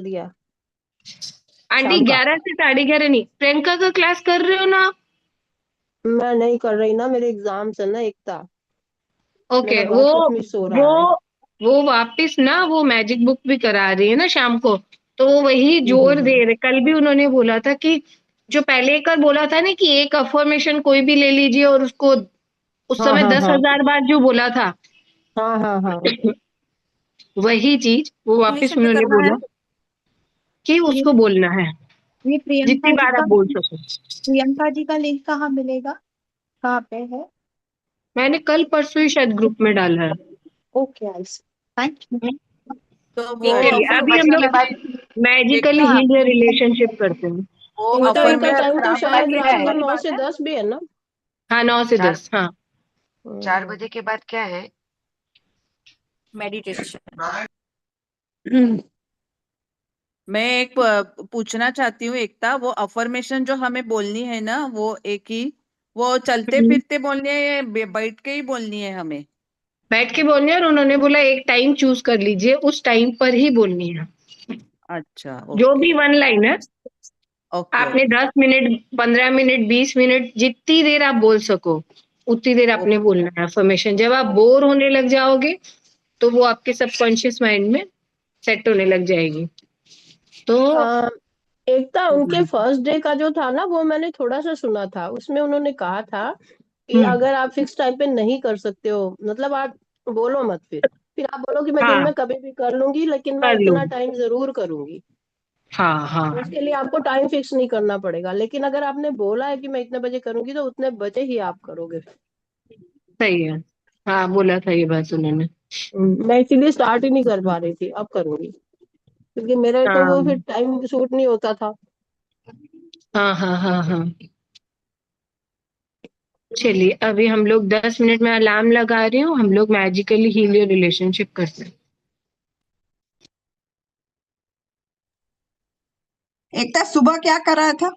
दिया आंटी शाम का। 11 से 11:30 नहीं, प्रियंका का क्लास कर रहे हो ना? मैं नहीं कर रही ना, मेरे एग्जाम्स है ना एकता। ओके, मेरा बहुत कुछ मिस हो वो रहा है। वो वापस ना वो मैजिक बुक भी करा रही है ना शाम को। तो वो वही जोर दे हम्म। रहे, कल भी उन्होंने बोला था कि जो पहले एक बार बोला था ना कि एक अफर्मेशन कोई भी ले लीजिए और उसको उस हाँ समय हाँ हाँ 10,000 बार जो बोला था हाँ हाँ हाँ। वही चीज वो वापस इंग्लिश पे उन्होंने करना है। बोला कि ये उसको बोलना है ये जितनी प्रियंका जी बार का आप बोल सको। प्रियंका जी का लिंक कहाँ मिलेगा? कहाँ पे है? मैंने कल परसों ही शायद ग्रुप में डाला है। Okay, I see. Thank you. तो वो ठीक है। चलिए अभी हम अफर्मेशन के लोग बाद मैजिकली एकता, हील रिलेशनशिप करते हैं। वो एकता इनका अफर्मेशन टाइम तो 4 बजे शायद के रात बाद को क्या है? 9 से 10 भी है ना। हाँ, 9 से 10, 4 हाँ। 4 हम्म। बजे के बाद क्या है? मेडिटेशन। मैं एक पूछना चाहती हूँ एकता, वो अफर्मेशन जो हमें बोलनी है ना, वो एक ही, वो चलते फिरते बोलनी है या बैठ के ही बोलनी है हमें? बैठ के बोलनी है और उन्होंने बोला एक टाइम चूज कर लीजिए, उस टाइम पर ही बोलनी है। अच्छा, जो ओके भी वन लाइन है ओके आपने ओके 10 मिनट, 15 मिनट, 20 मिनट जितनी देर आप बोल सको उतनी देर आपने ओके। बोलना है अफर्मेशन। जब आप बोर होने लग जाओगे तो वो आपके सबकॉन्शियस माइंड में सेट होने लग जाएगी। तो आ, एकता उनके फर्स्ट डे का जो था ना, वो मैंने थोड़ा सा सुना था। उसमें उन्होंने कहा था कि हम्म, अगर आप फिक्स टाइम पे नहीं कर सकते हो, मतलब आप बोलो मत। फिर आप बोलो कि मैं दिन हाँ में कभी भी कर लूंगी, लेकिन मैं कर लो। इतना टाइम जरूर करूंगी। हाँ हाँ, तो उसके लिए आपको टाइम फिक्स नहीं करना पड़ेगा, लेकिन अगर आपने बोला है कि मैं इतने बजे करूंगी, तो उतने बजे ही आप करोगे। सही है। हाँ बोला था ये बात उन्होंने। मैं इसीलिए स्टार्ट ही नहीं कर पा रही थी, अब करूंगी। क्योंकि मेरे को वो फिर हाँ टाइम सूट नहीं होता था। हाँ हाँ हाँ हाँ। चलिए अभी हम लोग 10 मिनट में अलार्म लगा रही हूँ, हम लोग मैजिकली हील योर रिलेशनशिप करते हैं। एकता सुबह क्या कर रहा था?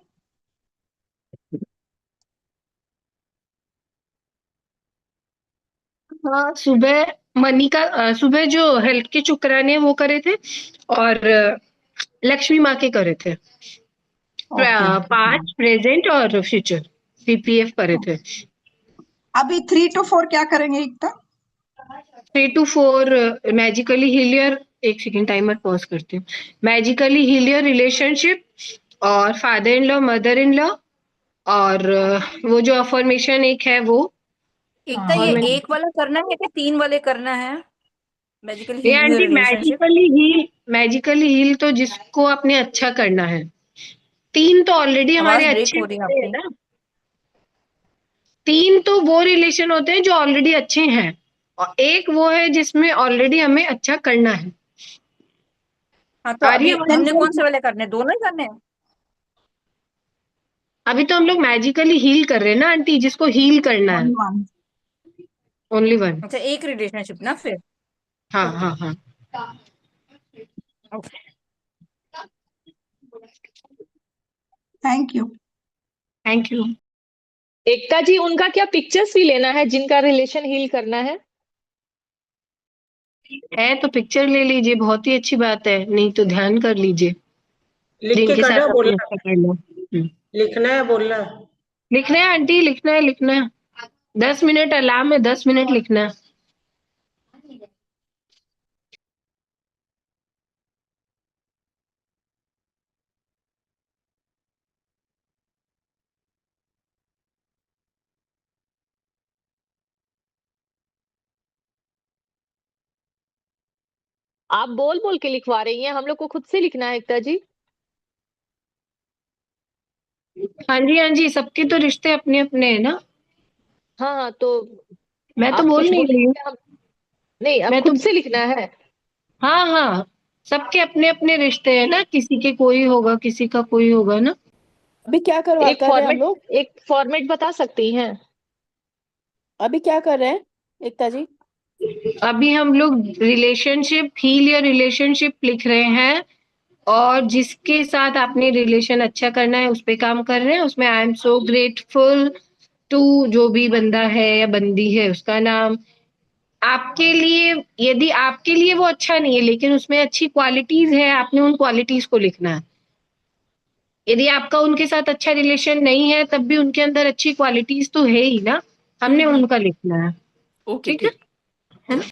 हाँ सुबह मनी का सुबह जो हेल्थ के शुक्राने वो करे थे और लक्ष्मी माँ के करे थे। ओके। 5 प्रेजेंट और फ्यूचर सीपीएफ करे थे। अभी 3 to 4 क्या करेंगे एकता? 3 to 4 मैजिकली हीलियर, एक सेकेंड टाइमर पॉज करती हूँ। मैजिकली हीलियर रिलेशनशिप और father in law mother in law और वो जो अफर्मेशन एक है वो। एकता, और ये मैंने एक वाला करना है कि 3 वाले करना है? मैजिकल ये heal your aunty relationship. Magically heal तो जिसको आपने अच्छा करना है। 3 तो ऑलरेडी हमारे आवाज ब्रेक अच्छे हो रही है होते हैं आपकी। ना। 3 तो वो रिलेशन होते हैं जो ऑलरेडी अच्छे हैं और एक वो है जिसमें ऑलरेडी हमें अच्छा करना है। हाँ, तो आ रही है अभी आवाज? हमने कौन से वाले करने हैं? दोनों ही करने हैं? अभी तो हम लोग मैजिकली हील कर रहे हैं ना आंटी, जिसको हील करना है। Only one. Only one. अच्छा, एक रिलेशनशिप ना फिर। हाँ ओके हाँ हाँ। Okay. Thank you. Thank you. Ekta ji, उनका क्या पिक्चर्स भी लेना है जिनका रिलेशन हील करना है? है तो पिक्चर ले लीजिए, बहुत ही अच्छी बात है, नहीं तो ध्यान कर लीजिए लिख के जिनके करना साथ अपने बोलना, अच्छा कर लो। लिखना है बोलना। लिखना है आंटी, लिखना है लिखना है। 10 मिनट अलार्म है, 10 मिनट लिखना है। आप बोल बोल के लिखवा रही हैं, हम लोग को खुद से लिखना है एकता जी? हाँ जी, सबके तो रिश्ते अपने अपने है ना। हाँ हाँ, तो मैं तो आप बोल कुछ नहीं रही बोलेंगे हूँ। क्या? हम नहीं, अब मैं तो खुद से लिखना है। हाँ हाँ, सबके अपने अपने रिश्ते हैं ना, किसी के कोई होगा किसी का कोई होगा ना। अभी क्या करवा एक कर रहे हैं हम फॉर्मेट लोग? एक फॉर्मेट बता सकती हैं? अभी क्या कर रहे हैं एकता जी? अभी हम लोग रिलेशनशिप हील या रिलेशनशिप लिख रहे हैं और जिसके साथ आपने रिलेशन अच्छा करना है उस पे काम कर रहे हैं। उसमें I am so grateful to जो भी बंदा है या बंदी है उसका नाम, आपके लिए, यदि आपके लिए वो अच्छा नहीं है लेकिन उसमें अच्छी क्वालिटीज है, आपने उन क्वालिटीज को लिखना है। यदि आपका उनके साथ अच्छा रिलेशन नहीं है तब भी उनके अंदर अच्छी क्वालिटीज तो है ही ना, हमने उनका लिखना है। ओके ठीक है, ठीक। है ना?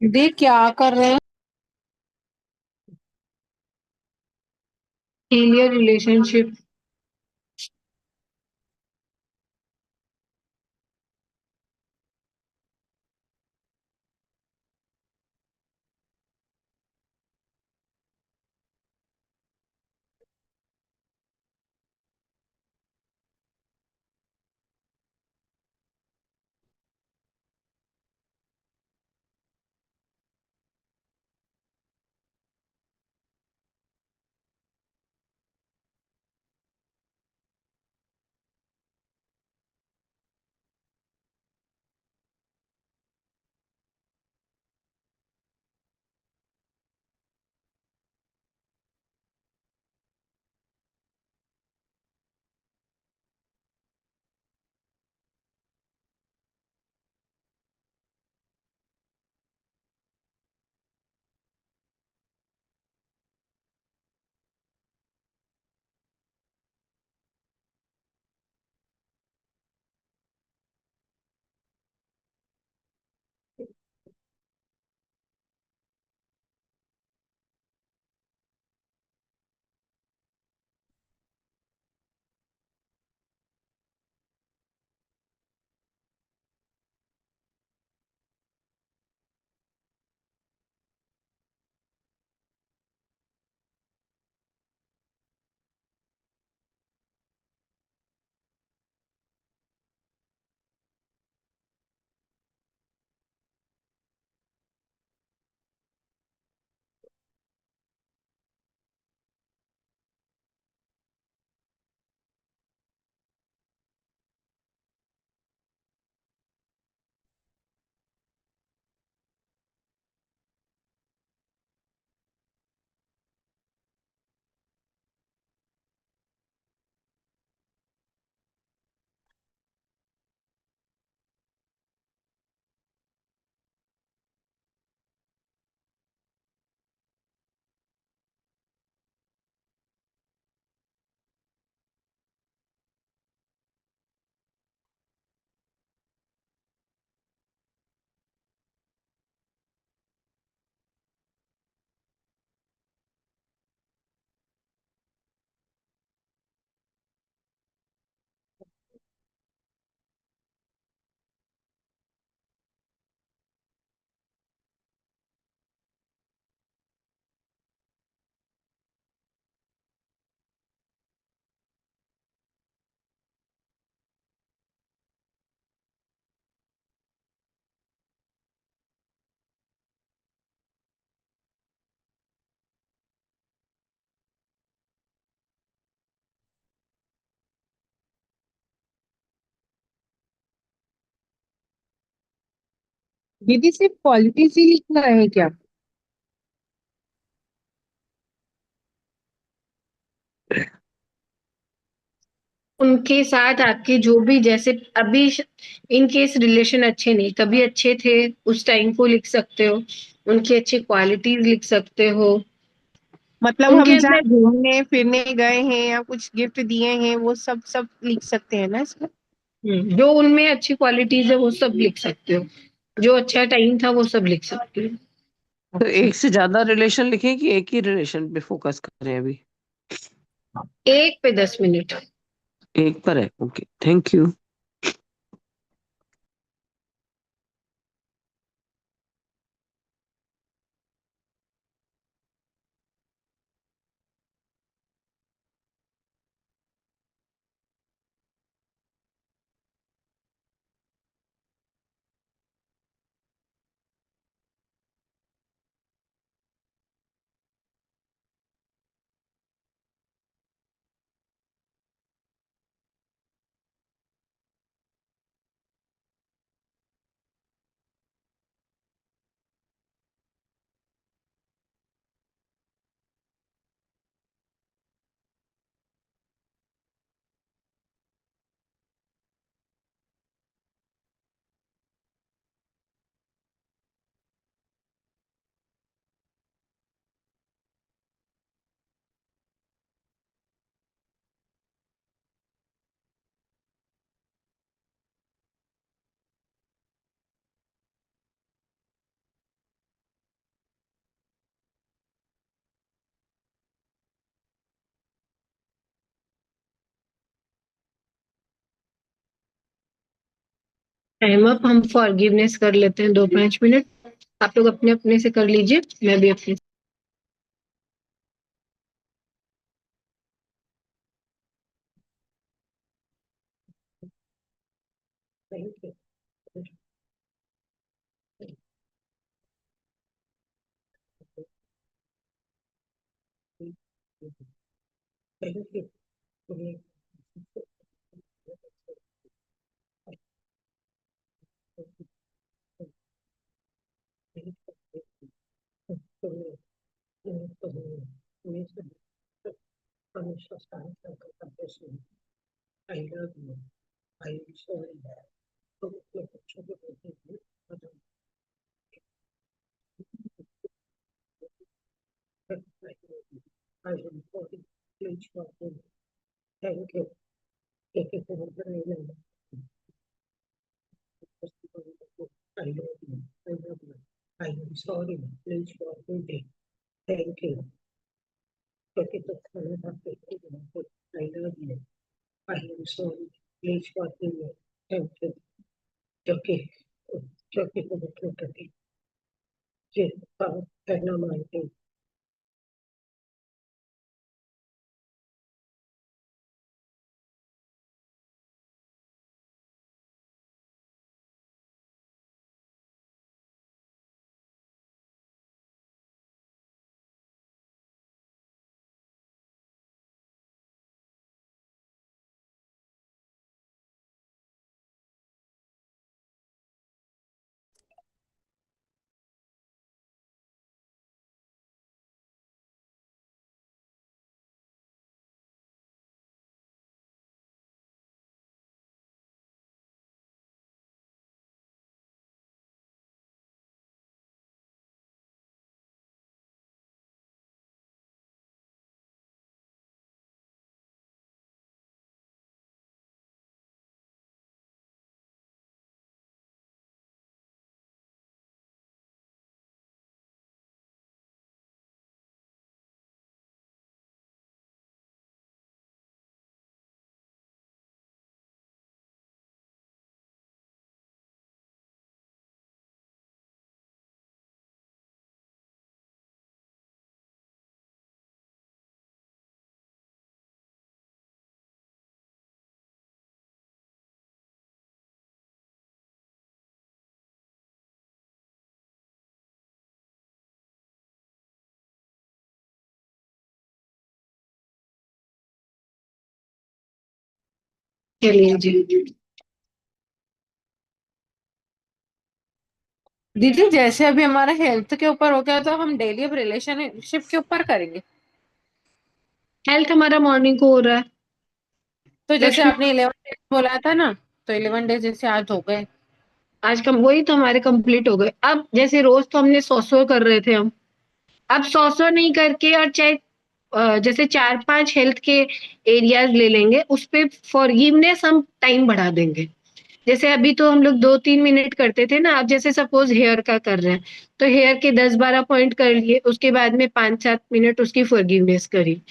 दे क्या कर रहे हैं? Failure relationship. दीदी सिर्फ क्वालिटीज ही लिखना है क्या? उनके साथ आपके जो भी जैसे अभी इन केस रिलेशन अच्छे नहीं कभी अच्छे थे उस टाइम को लिख सकते हो, उनकी अच्छी क्वालिटीज लिख सकते हो, मतलब उनके हम जहाँ अंदर घूमने फिरने गए हैं या कुछ गिफ्ट दिए हैं वो सब सब लिख सकते हैं ना इसमें। जो उनमें अच्छी क्वालिटीज है वो सब लिख सकते हो, जो अच्छा टाइम था वो सब लिख सकते हो। तो एक से ज्यादा रिलेशन लिखें कि एक ही रिलेशन पे फोकस करें अभी? एक पे 10 मिनट। एक पर है, okay, thank you. Time up. हम फॉरगिवनेस कर लेते हैं 2-5 मिनट। आप लोग अपने अपने से कर लीजिए, मैं भी अपने Thank you. Thank you. I love you. I am sorry. I am sorry. Please forgive me. Thank you. Thank you for the name. I love you. I love you. I am sorry. Please forgive me. Thank you. Thank you for the name. I love you. I am sorry. Please forgive me. Thank you. Okay. Okay for the property. Yes, dynamite. चलिए जी। दीदी जैसे अभी हमारा health के ऊपर हो गया तो हम डेली अब रिलेशनशिप के ऊपर करेंगे। हेल्थ हमारा मॉर्निंग को हो रहा है। तो जैसे लक्ष्मी, आपने 11 डेज बोला था ना, तो 11 डेज जैसे आज हो गए। आज कम वही तो हमारे कंप्लीट हो गए। अब जैसे रोज तो हमने 100 कर रहे थे हम, अब 100 नहीं करके और चाहे जैसे 4-5 हेल्थ के एरियाज ले लेंगे, उस पे फॉरगिवनेस हम टाइम बढ़ा देंगे। जैसे अभी तो हम लोग 2-3 मिनट करते थे ना, अब जैसे सपोज हेयर का कर रहे हैं तो हेयर के 10-12 पॉइंट कर लिए, उसके बाद में 5-7 मिनट उसकी फॉरगिवनेस करी।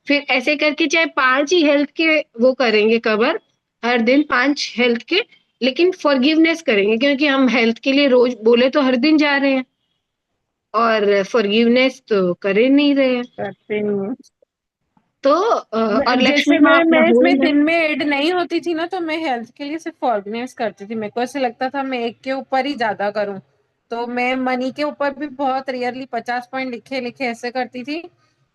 फिर ऐसे करके चाहे 5 ही हेल्थ के वो करेंगे कवर, हर दिन 5 हेल्थ के, लेकिन फॉरगिवनेस करेंगे क्योंकि हम हेल्थ के लिए रोज बोले तो हर दिन जा रहे हैं और फॉरगिवनेस तो कर ही नहीं रहे हैं। करते नहीं। तो और लक्ष्मी जैसे माँ मैं अपना इसमें बोल रहे दिन में ऐड नहीं होती थी ना, तो मैं हेल्थ के लिए सिर्फ ऑर्गेनाइज करती थी। मेरे को ऐसे लगता था मैं एक के ऊपर ही ज्यादा करूं, तो मैं मनी के ऊपर भी बहुत रेयरली 50 पॉइंट लिखे लिखे ऐसे करती थी।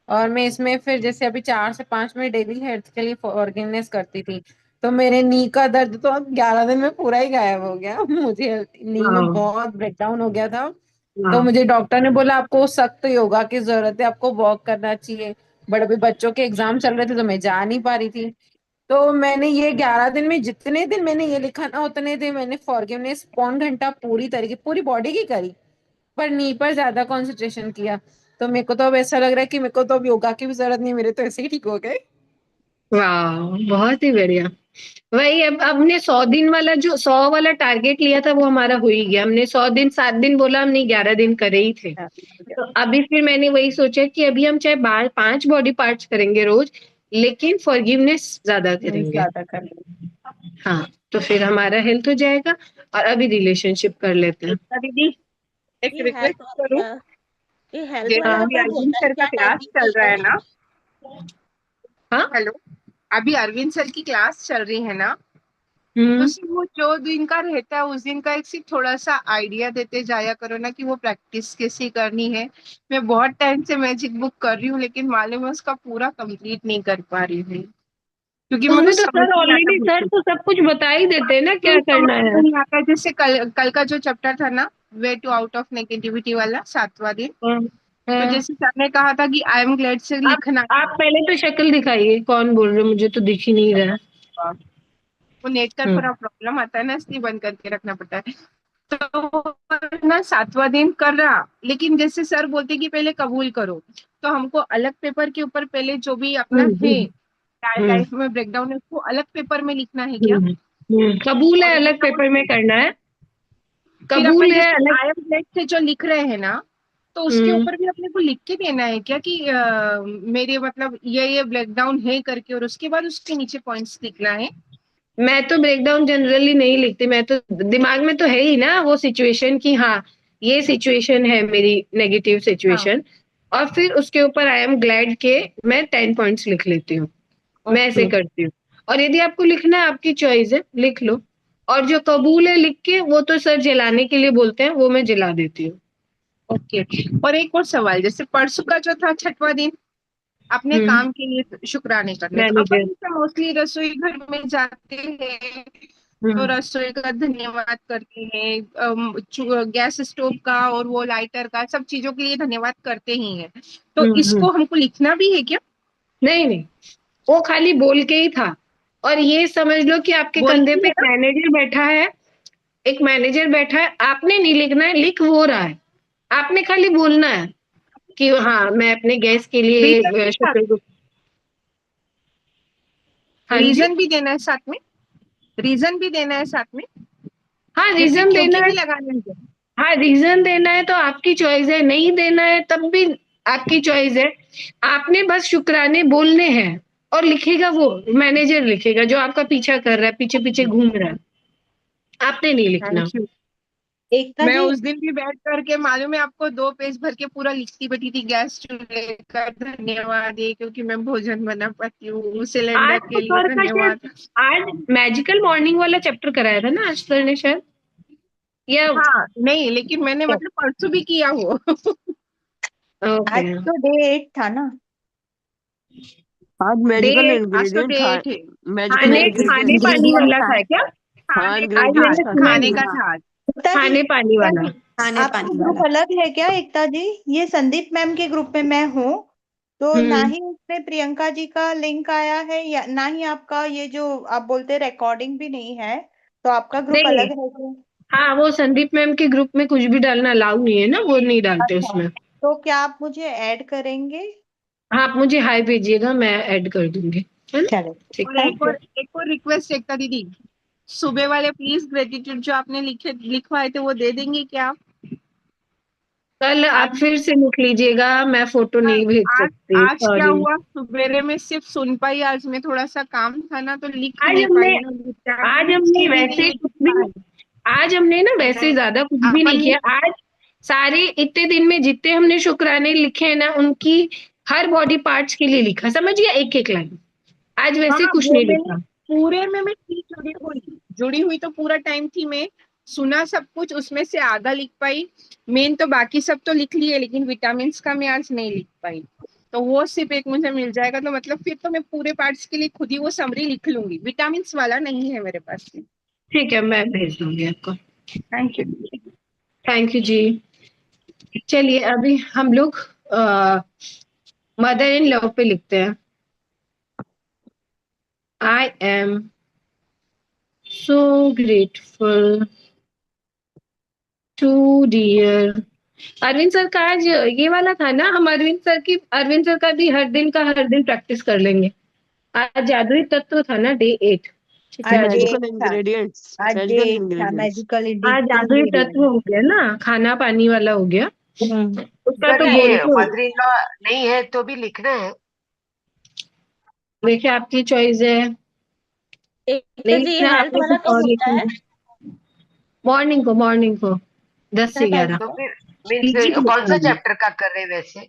और मैं इसमें फिर जैसे अभी 4 से 5 में डेली हेल्थ के लिए ऑर्गेनाइज करती थी। तो मेरे नी का दर्द तो अब 11 दिन में पूरा ही गायब हो गया। मुझे नी में हाँ बहुत ब्रेकडाउन हो गया था। तो हाँ मुझे डॉक्टर ने बोला आपको सख्त योगा की जरूरत है, आपको वॉक करना चाहिए। बट अभी बच्चों के एग्जाम चल रहे थे तो मैं जा नहीं पा रही थी। तो मैंने ये 11 दिन में जितने दिन मैंने ये लिखा ना, उतने दिन मैंने फॉरगिवनेस 1 घंटा पूरी तरीके पूरी बॉडी की करी, पर नी पर ज्यादा कंसंट्रेशन किया। तो मेरे को तो अब ऐसा लग रहा है कि मेरे को तो अब योगा की भी जरूरत नहीं, मेरे तो ऐसे ही ठीक हो गए। वाह, बहुत ही बढ़िया। वही अब हमने 100 दिन वाला जो 100 वाला टारगेट लिया था वो हमारा हो ही गया। हमने 100 दिन 7 दिन बोला, हमने 11 दिन करे ही थे। तो अभी फिर मैंने वही सोचा कि अभी हम चाहे 5 बॉडी पार्ट्स करेंगे रोज, लेकिन फॉरगिवनेस ज्यादा करेंगे। ज्यादा कर हाँ, तो फिर हमारा हेल्थ हो जाएगा। और अभी रिलेशनशिप कर लेते हैं। एकता दीदी, एक ये रिक्वेस्ट हेल्थ करूँ, ये हेल्थ जैसे वाला हाँ अभी अगर अरविंद होता है सर का क्या क्लास टाइमिंग चल रहा होता है है? ना, हाँ। हेलो, अभी अरविंद सर की क्लास चल रही है ना, हम्म। उसी वो जो दिन का रहता है उस दिन का एक सिर्फ थोड़ा सा आइडिया देते जाया करो ना कि वो प्रैक्टिस कैसी करनी है। मैं बहुत टाइम से मैजिक बुक कर रही हूँ, लेकिन मालूम है उसका पूरा कंप्लीट नहीं कर पा रही हूँ, क्योंकि मेरे को उसमें तो समझ सर नहीं आता ऑलरेडी सर बिल्कुल। तो सब कुछ बता ही देते हैं ना क्या तो समझ करना है। नहीं आता, जैसे कल कल का जो चैप्टर था ना, way to out of negativity वाला 7वां दिन, हाँ, तो हाँ। जैसे सर ने कहा था कि आई एम ग्लैड से आप लिखना आप पहले तो शक्ल दिखाइए, कौन बोल रहे हो, मुझे तो दिख ही नहीं रहा है। है। वो नेट का हम्म। थोड़ा प्रॉब्लम आता है ना, इसलिए बंद करके रखना पड़ता है। तो ना 7वां दिन कर रहा, लेकिन जैसे सर बोलते कि पहले कबूल करो, तो हमको अलग पेपर के ऊपर पहले जो भी अपना है हम्म। हम्म। लाइफ में ब्रेकडाउन है उसको अलग पेपर में लिखना है क्या? कबूल है और अलग पेपर में करना है। फिर अपना कबूल है जैसे अलग। आई एम ग्रेट से जो लिख रहे हैं ना, तो उसके हम्म। ऊपर भी अपने को लिख के देना है क्या कि मेरे मतलब ये ब्रेकडाउन है करके, और उसके बाद उसके नीचे पॉइंट्स लिखना है? मैं तो ब्रेकडाउन जनरली नहीं लिखती, मैं तो दिमाग में तो है ही ना वो सिचुएशन की, हाँ ये सिचुएशन है मेरी नेगेटिव हाँ, सिचुएशन, और फिर उसके ऊपर आई एम ग्लैड के मैं 10 पॉइंट्स लिख लेती हूँ। मैं ऐसे ओके। करती हूँ। और यदि आपको लिखना है, आपकी चॉइस है, लिख लो। और जो कबूल है लिख के, वो तो सर जलाने के लिए बोलते हैं, वो मैं जला देती हूँ। ओके, और एक और सवाल, जैसे परसों का जो था 6वां दिन, अपने काम के लिए शुक्राने करने, तो अपन मैनेजर। जैसे मोस्टली रसोई घर में जाते हैं तो हम्म। रसोई का धन्यवाद करते हैं, गैस स्टोव का और वो लाइटर का, सब चीजों के लिए धन्यवाद करते ही हैं। तो हम्म। इसको हमको लिखना भी है क्या? नहीं नहीं, वो खाली बोल के ही था। और ये समझ लो कि आपके बोल कंधे के पे है एक ना? मैनेजर बैठा है, एक मैनेजर बैठा है, आपने नहीं लिखना है, लिख वो रहा है। आपने खाली बोलना है कि हाँ मैं अपने गैस के लिए रीजन भी साथ, हाँ जी। रीजन भी देना है साथ में, रीजन भी देना है साथ में, हाँ जैसे रीजन देना क्योंकि है। भी लगाना है क्या? हाँ रीजन देना है तो आपकी चॉइस है, नहीं देना है तब भी आपकी चॉइस है। आपने बस शुक्राने बोलने हैं, और लिखेगा वो मैनेजर, लिखेगा जो आपका पीछा कर रहा है, पीछे पीछे घूम रहा है। आपने नहीं लिखना। Thank you. एकता मैं जी, उस दिन भी बैठ करके मालूम है आपको 2 पेज भर के पूरा लिखती बैठी थी, गैस चूल्हे का धन्यवाद है क्योंकि मैं भोजन बना पाती हूँ, आज सिलेंडर तो के लिए सर का शायद, धन्यवाद। आज मैजिकल मॉर्निंग वाला चैप्टर कराया था ना आज सर ने शायद, या हाँ नहीं, लेकिन मैंने मतलब परसों भी किया हो। ओके। आज तो डे 8 था ना। आज डे मैजिकल आज तो इंग्रेडिएंट था। डेट है। मैजिकल खाने खाने इंग्रेडिएंट्स। पानी इंग्रेडिएंट वाला था। था क्या? हाँ खाने आज हाँ, मैंने इंग्रेडिएंट्स था सुना खाने नहीं। का खाने था आज। एकता जी, खाने पानी एकता वाला। जी, आपका ग्रुप अलग है क्या एकता जी? ये संदीप मैम के ग्रुप में मैं हूँ, तो ना हम्म। ही उसमें प्रियंका जी का लिंक आया है, या ना ही आपका ये जो आप बोलते रिकॉर्डिंग भी नहीं है, तो आपका ग्रुप नहीं, अलग है क्या? हाँ वो संदीप मैम के ग्रुप में कुछ भी डालना अलाउ नहीं है ना, वो नहीं डालते अच्छा, उसमें। तो क्या आप मुझे ऐड करेंगे? हाँ आप मुझे हाई भेजिएगा, मैं ऐड कर दूंगी, है ना। चलो, ठीक। और थैंक यू। एक और रिक्वेस्ट एकता दीदी, सुबह वाले प्लीज ग्रेटिट्यूड जो आपने लिखवाए थे वो दे देंगे क्या आप? कल आप आज फिर से लिख लीजिएगा, मैं फोटो नहीं भेज आज सकती, आज क्या सॉरी। हुआ, सवेरे में सिर्फ सुन पाई, आज में थोड़ा सा काम था ना तो लिख आज नहीं हमने पाई ना, आज विटामिन्स हमने के भी नहीं वैसे लिख कुछ भी, पाई। आज हमने ना वैसे नहीं, ज्यादा कुछ भी नहीं अपन ने किया आज। सारे इतने दिन में जितने हमने शुक्राने लिखे हैं ना, उनकी हर बॉडी पार्ट्स के लिए लिखा, समझिए, एक एक लाइन। आज वैसे हाँ कुछ वो नहीं मैंने लिखा। पूरे में मैं थी, जुड़ी हुई तो पूरा टाइम थी मैं, सुना सब कुछ, उसमें से आधा लिख पाई। मेन तो बाकी सब तो लिख लिए, लेकिन विटामिन्स का मैं आज नहीं लिख पाई, तो वो सिर्फ एक मुझे मिल जाएगा, तो मतलब फिर तो मैं पूरे पार्ट्स के लिए खुद ही वो समरी लिख लूंगी, विटामिन्स वाला नहीं है मेरे पास में। ठीक है, मैं भेज दूंगी आपको। Thank you. थैंक यू जी। चलिए अभी हम लोग मदर इन लव पे लिखते हैं। I am so grateful to dear. Arvind sir का आज ये वाला था ना, हम अरविंद सर का भी हर दिन प्रैक्टिस कर लेंगे। आज जादुई तत्व था ना, डे 8। ठीक है। आज डे मैजिकल 8 था। इंग्रेडिएंट्स। आज डे मैजिकल 8 था, इंग्रेडिएंट्स। मैजिकल आज जादुई तत्व इंग्रेडिएंट। हो गया ना, खाना पानी वाला हो गया। उसका अगर तो बोल ये के मदर इन लॉ नहीं है तो भी लिखना है। देखिए आपकी चॉइस है। एकता जी, ये लेकिन आप हेल्थ लोग वाला कुछ कब और होता है? लिखेंगे। मॉर्निंग को 10 से कितना टाइम 11। तो का? फिर पीजी मीन्स कौन सा चैप्टर का कर रहे हैं वैसे?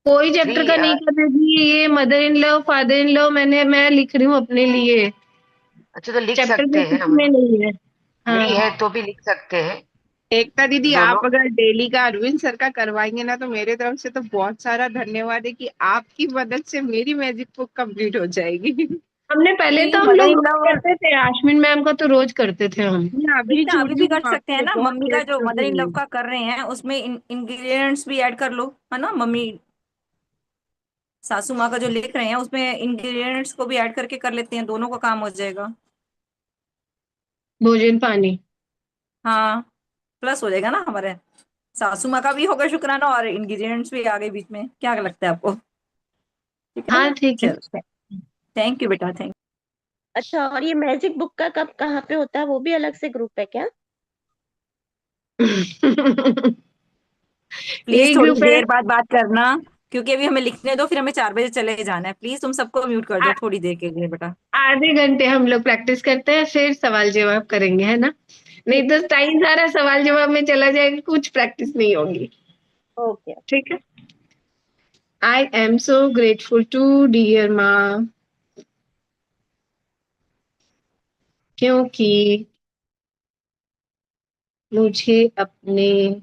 कोई चैप्टर थ्री। का नहीं कर रही थी, ये mother in law father in law मैं लिख रही हूँ अपने लिए। अच्छा, तो लिख चैप्टर सकते हैं बेसिस हम में लोग? नहीं है। नहीं हाँ, है तो भी लिख सकते हैं एकता दीदी, दोनों। आप अगर डेली का अरविंद सर का करवाएंगे ना, तो मेरे तरफ से तो बहुत सारा धन्यवाद है कि आपकी मदद से मेरी मैजिक बुक कंप्लीट हो जाएगी। हमने पहले नहीं, तो हम मदर लोग इन रोज लॉ करते थे, आश्विन मैम का तो रोज करते थे हम। मैं अभी एकता जुड़ी अभी भी हूँ कर वहाँ सकते हैं पे, ना, बहुत मम्मी का लेट जो मदर जुड़ी इन लॉ हूँ। का कर रहे हैं उसमें इंग्रेडिएंट्स भी ऐड कर लो, है ना मम्मी। सासू माँ का जो लिख रहे हैं उसमें इंग्रेडिएंट्स को भी ऐड करके कर लेते हैं, दोनों का काम हो जाएगा। भोजन पानी। हाँ, प्लस हो जाएगा ना हमारे। सासू माँ का भी होगा शुक्राना और इंग्रेडिएंट्स भी आ गए बीच में, क्या लगता है आपको? ठीक है हाँ ना? ठीक है। चलो, थैंक यू बेटा, थैंक। अच्छा, और ये मैजिक बुक का कब कहाँ पे होता है, वो भी अलग से ग्रुप है क्या? प्लीज यही थोड़ी ग्रुप है। देर बाद बात करना, क्योंकि अभी हमें लिखने दो, फिर हमें 4 बजे चले जाना है। प्लीज तुम सबको म्यूट कर दो आ- थोड़ी देर के लिए बेटा। आधे घंटे हम लोग प्रैक्टिस करते हैं, फिर सवाल जवाब करेंगे, है ना? नहीं ठीक तो टाइम सारा सवाल जवाब में चला जाएगा, कुछ प्रैक्टिस नहीं होगी। है, ओके। ठीक है। I am so grateful to dear maa, क्योंकि मुझे अपने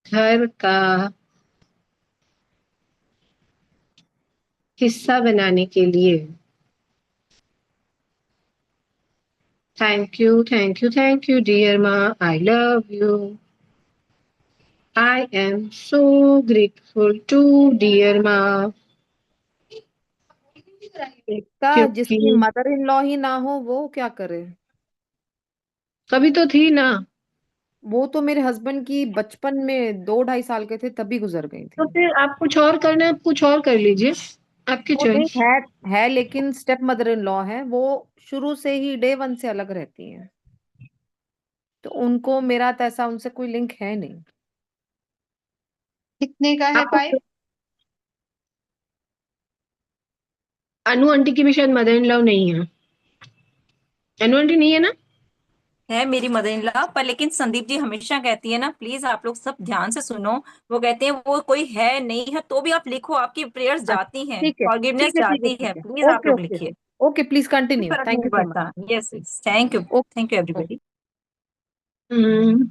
घर का हिस्सा बनाने के लिए। Thank you dear maa, I love you. I am so grateful to dear maa, Ekta, क्योंकि जिसकी मदर इन लॉ ही ना हो वो क्या करे? कभी तो थी ना। वो तो मेरे हस्बैंड की बचपन में 2-2.5 साल के थे तभी गुजर गई तो थी। फिर आप कुछ और करना है, आप कुछ और कर लीजिए, आपकी वो नहीं चॉइस। है लेकिन स्टेप मदर इन लॉ है वो, शुरू से ही डे 1 से अलग रहती है, तो उनको मेरा तो ऐसा उनसे कोई लिंक है नहीं। कितने का है आपको पाइप? अनु आंटी की भी शायद मदर इन लॉ नहीं है। अनु आंटी नहीं है ना? है मेरी मदर इन लॉ पर, लेकिन संदीप जी हमेशा कहती है ना, प्लीज आप लोग सब ध्यान से सुनो। वो कहते हैं वो कोई है नहीं है तो भी आप लिखो, आपकी प्रेयर्स अच्छा, जाती हैं, ठीक है फॉरगिवनेस ठीक है ठीक है जाती है, ठीक है। प्लीज आप ओके लोग ओके। लिखिए। ओके, प्लीज कोई कंटिन्यू, फर्क थैंक नहीं यू सो मच। पड़ता। Yes yes, thank you okay everybody. Hmm.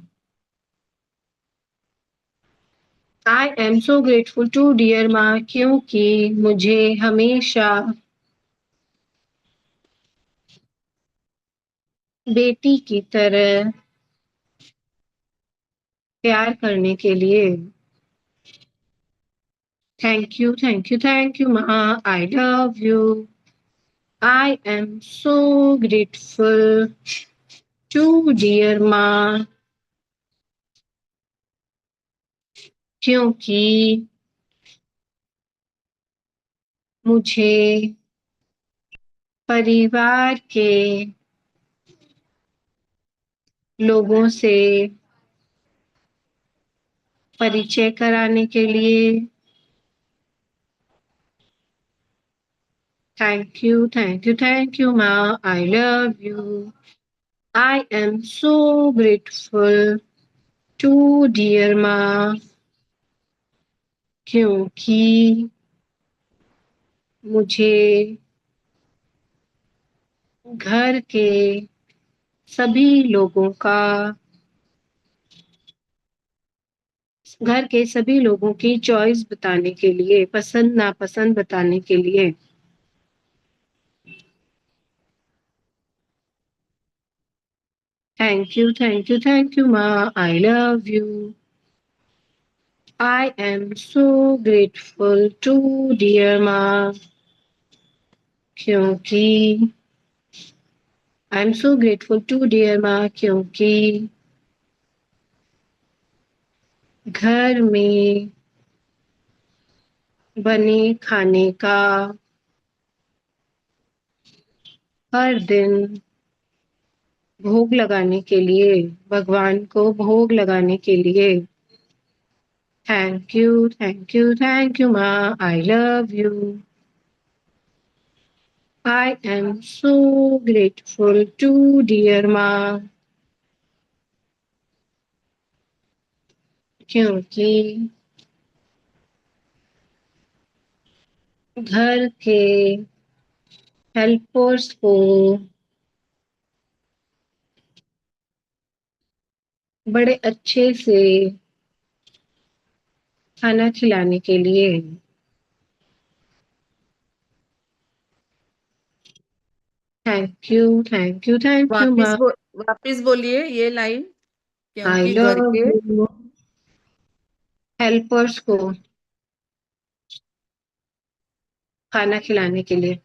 I am so grateful to dear maa, क्योंकि मुझे हमेशा बेटी की तरह प्यार करने के लिए। थैंक यू माँ, I love you. I am so grateful to dear maa, क्योंकि मुझे परिवार के लोगों से परिचय कराने के लिए। थैंक यू माँ, I love you. I am so grateful to dear maa, क्योंकि मुझे घर के सभी लोगों का घर के सभी लोगों की चॉइस बताने के लिए, पसंद नापसंद बताने के लिए। थैंक यू माँ, I love you. I am so grateful to dear maa, क्योंकि I am so grateful to dear maa, क्योंकि घर में बने खाने का हर दिन भोग लगाने के लिए, भगवान को भोग लगाने के लिए। थैंक यू माँ, I love you. I am so grateful to dear माँ, क्योंकि घर के हेल्पर्स को बड़े अच्छे से खाना खिलाने के लिए। Thank you thank you thank you माँ। वापिस बोलिए ये लाइन, आई क्योंकि घर लव के यू हेल्पर्स को खाना खिलाने के लिए।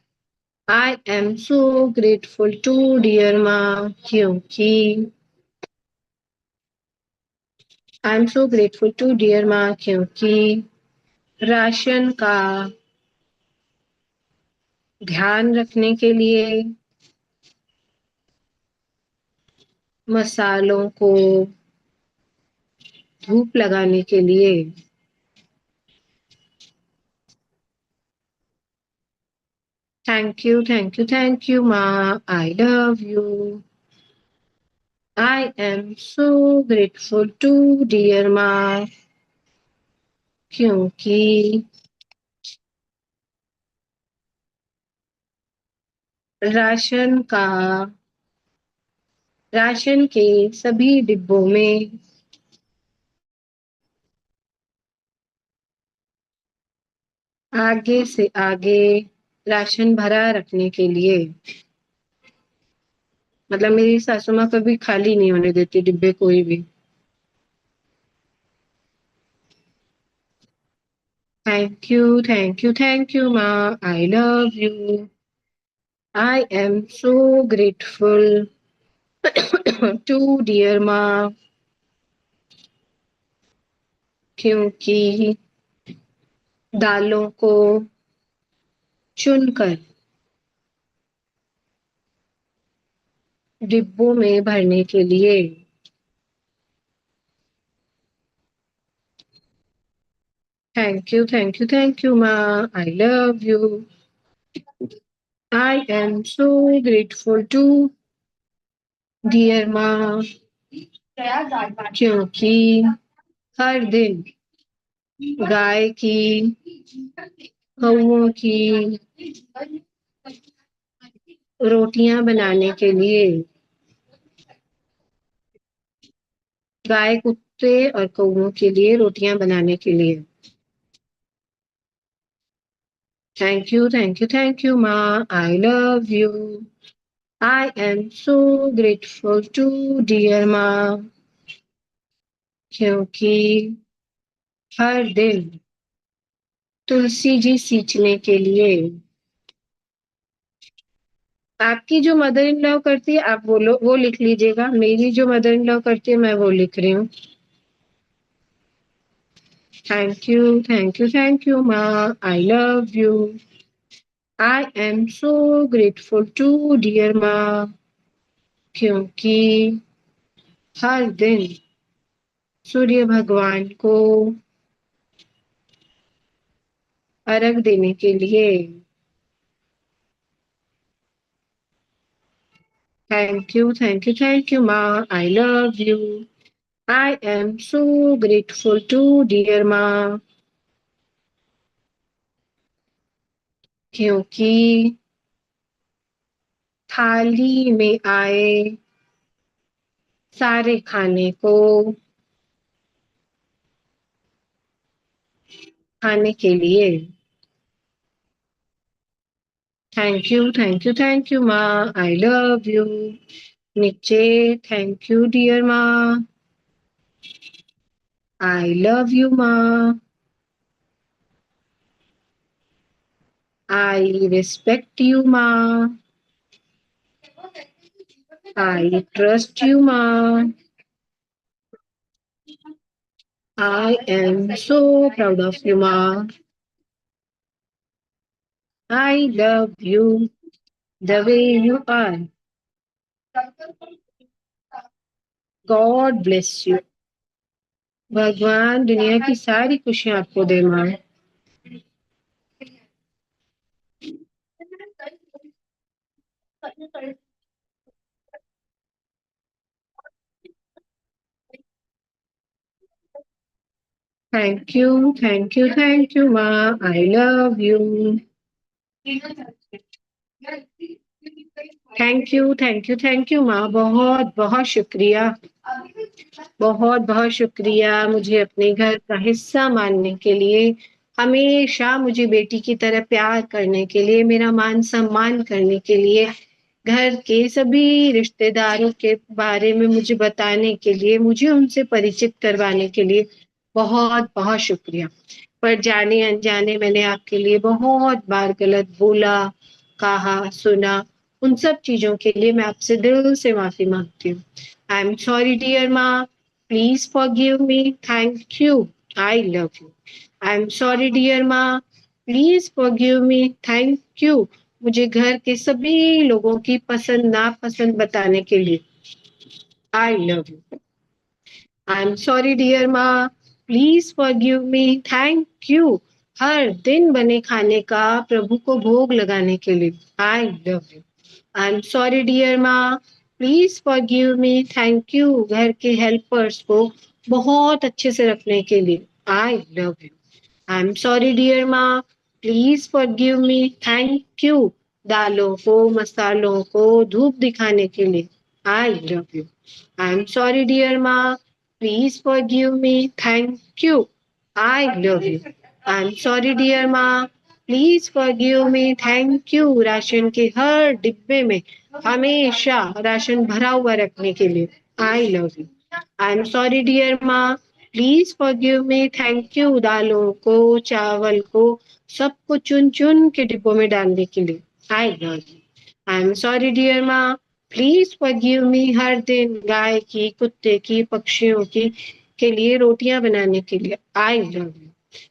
I am so grateful to dear maa, क्योंकि I am so grateful to dear maa, क्योंकि राशन का ध्यान रखने के लिए, मसालों को धूप लगाने के लिए। थैंक यू माँ, I love you. I am so grateful to dear maa, क्योंकि राशन के सभी डिब्बों में आगे से आगे राशन भरा रखने के लिए। मतलब मेरी सासू माँ कभी खाली नहीं होने देती डिब्बे कोई भी। थैंक यू माँ, I love you. I am so grateful to dear maa, क्योंकि दालों को चुनकर डिब्बों में भरने के लिए। थैंक यू माँ, I love you. I am so grateful to dear maa, क्योंकि हर दिन गाय की, कौओं की रोटियां बनाने के लिए, गाय, कुत्ते और कौओं के लिए रोटियां बनाने के लिए। थैंक यू माँ, I love you. I am so grateful to dear maa, क्योंकि हर दिन तुलसी जी सींचने के लिए। आपकी जो मदर इन लॉ करती है आप वो लिख लीजिएगा। मेरी जो मदर इन लॉ करती है मैं वो लिख रही हूँ। थैंक यू माँ, I love you. I am so grateful to dear maa, क्योंकि हर दिन सूर्य भगवान को अर्घ देने के लिए। थैंक यू माँ, I love you. I am so grateful to dear maa, क्योंकि थाली में आए सारे खाने को खाने के लिए। थैंक यू माँ, आई लव यू। नीचे thank you dear maa, I love you माँ, आई रिस्पेक्ट यू माँ, आई ट्रस्ट यू माँ, I am so proud of you माँ, I love you the way you are, God bless you. भगवान दुनिया की सारी खुशियां आपको दे माँ। Thank you, thank you, thank you माँ, I love you. Thank you, thank you, thank you माँ, बहुत बहुत शुक्रिया, बहुत बहुत शुक्रिया मुझे अपने घर का हिस्सा मानने के लिए, हमेशा मुझे बेटी की तरह प्यार करने के लिए, मेरा मान सम्मान करने के लिए, घर के सभी रिश्तेदारों के बारे में मुझे बताने के लिए, मुझे उनसे परिचित करवाने के लिए बहुत बहुत शुक्रिया। पर जाने अनजाने मैंने आपके लिए बहुत बार गलत बोला, कहा, सुना, उन सब चीजों के लिए मैं आपसे दिल से माफी मांगती हूँ। आई एम सॉरी डियर माँ, please forgive me, thank you, I love you. I am sorry dear माँ, please forgive me, thank you, मुझे घर के सभी लोगों की पसंद नापसंद बताने के लिए, I love you. I am sorry dear माँ, please forgive me, thank you, हर दिन बने खाने का प्रभु को भोग लगाने के लिए, I love you. I am sorry dear माँ, please forgive me, thank you, घर के हेल्पर्स को बहुत अच्छे से रखने के लिए, I love you. I am sorry dear माँ, please forgive me, thank you, दालों को मसालों को धूप दिखाने के लिए, I love you. I am sorry dear माँ, please forgive me, thank you, I love you. I am sorry dear माँ, please forgive me, thank you, राशन के हर डिब्बे में हमेशा राशन भरा हुआ रखने के लिए, I love you. I am sorry dear माँ, please forgive me, thank you, दालों को चावल को सबको चुन चुन के डिब्बों में डालने के लिए, I love you. I am sorry dear माँ, प्लीज फॉरगिव मी, हर दिन गाय की, कुत्ते की, पक्षियों की के लिए रोटियां बनाने के लिए, I love you.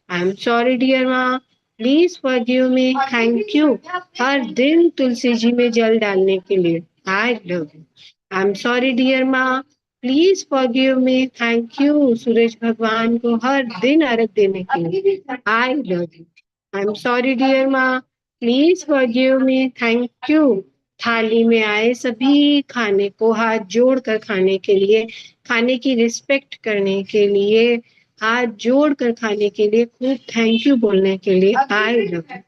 I am sorry dear माँ, please forgive me, thank you, हर दिन तुलसी जी में जल डालने के लिए, I love you. I am sorry dear माँ, please forgive me, thank you, सूरज भगवान को हर दिन अर्घ देने के लिए, I love you. I am sorry dear माँ, please forgive me, thank you, थाली में आए सभी खाने को हाथ जोड़कर खाने के लिए, खाने की रिस्पेक्ट करने के लिए, हाथ जोड़कर खाने के लिए, खूब थैंक यू बोलने के लिए, I love you.